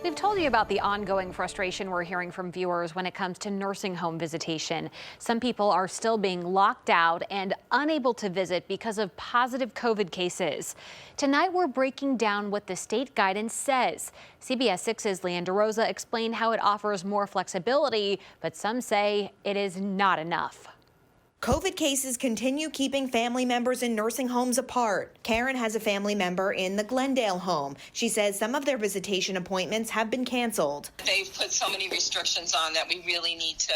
We've told you about the ongoing frustration we're hearing from viewers when it comes to nursing home visitation. Some people are still being locked out and unable to visit because of positive COVID cases. Tonight, we're breaking down what the state guidance says. CBS 6's Leanne DeRosa explained how it offers more flexibility, but some say it is not enough. COVID cases continue keeping family members in nursing homes apart. Karen has a family member in the Glendale home. She says some of their visitation appointments have been canceled. They've put so many restrictions on that we really need to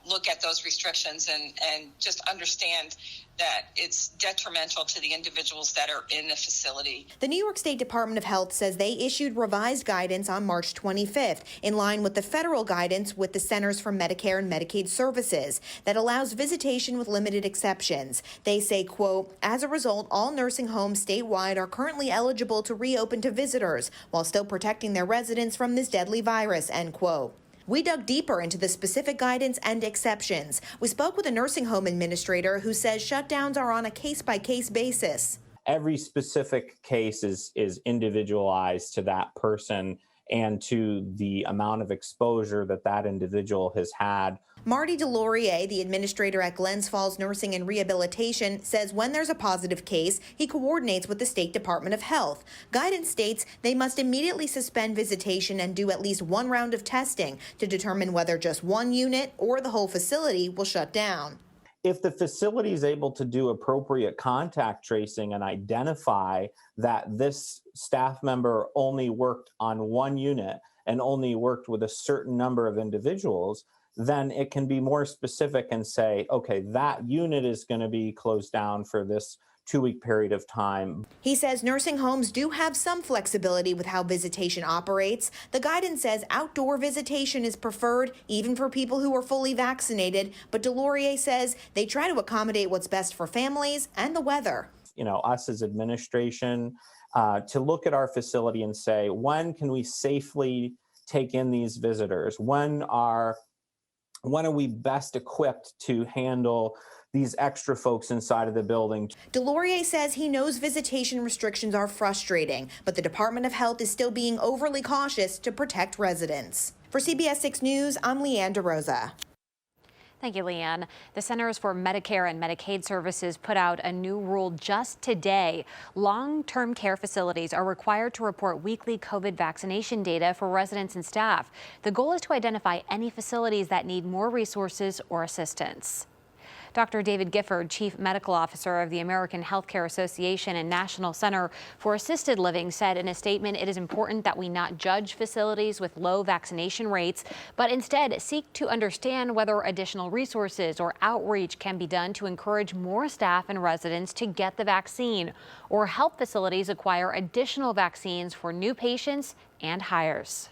look at those restrictions and just understand that it's detrimental to the individuals that are in the facility. The New York State Department of Health says they issued revised guidance on March 25th, in line with the federal guidance with the Centers for Medicare and Medicaid Services that allows visitation with limited exceptions. They say, quote, as a result, all nursing homes statewide are currently eligible to reopen to visitors while still protecting their residents from this deadly virus, end quote. We dug deeper into the specific guidance and exceptions. We spoke with a nursing home administrator who says shutdowns are on a case-by-case basis. Every specific case is individualized to that person and to the amount of exposure that that individual has had. Marty Deslaurier, the administrator at Glens Falls Nursing and Rehabilitation, says when there's a positive case, he coordinates with the State Department of Health. Guidance states they must immediately suspend visitation and do at least one round of testing to determine whether just one unit or the whole facility will shut down. If the facility is able to do appropriate contact tracing and identify that this staff member only worked on one unit and only worked with a certain number of individuals, then it can be more specific and say, okay, that unit is going to be closed down for this 2-week period of time. He says nursing homes do have some flexibility with how visitation operates. The guidance says outdoor visitation is preferred, even for people who are fully vaccinated. But Deslaurier says they try to accommodate what's best for families and the weather. You know, us as administration, to look at our facility and say, when can we safely take in these visitors? When are we best equipped to handle these extra folks inside of the building? Deslaurier says he knows visitation restrictions are frustrating, but the Department of Health is still being overly cautious to protect residents. For CBS 6 News, I'm Leanne DeRosa. Thank you, Leanne. The Centers for Medicare and Medicaid Services put out a new rule just today. Long-term care facilities are required to report weekly COVID vaccination data for residents and staff. The goal is to identify any facilities that need more resources or assistance. Dr. David Gifford, Chief Medical Officer of the American Healthcare Association and National Center for Assisted Living, said in a statement it is important that we not judge facilities with low vaccination rates, but instead seek to understand whether additional resources or outreach can be done to encourage more staff and residents to get the vaccine or help facilities acquire additional vaccines for new patients and hires.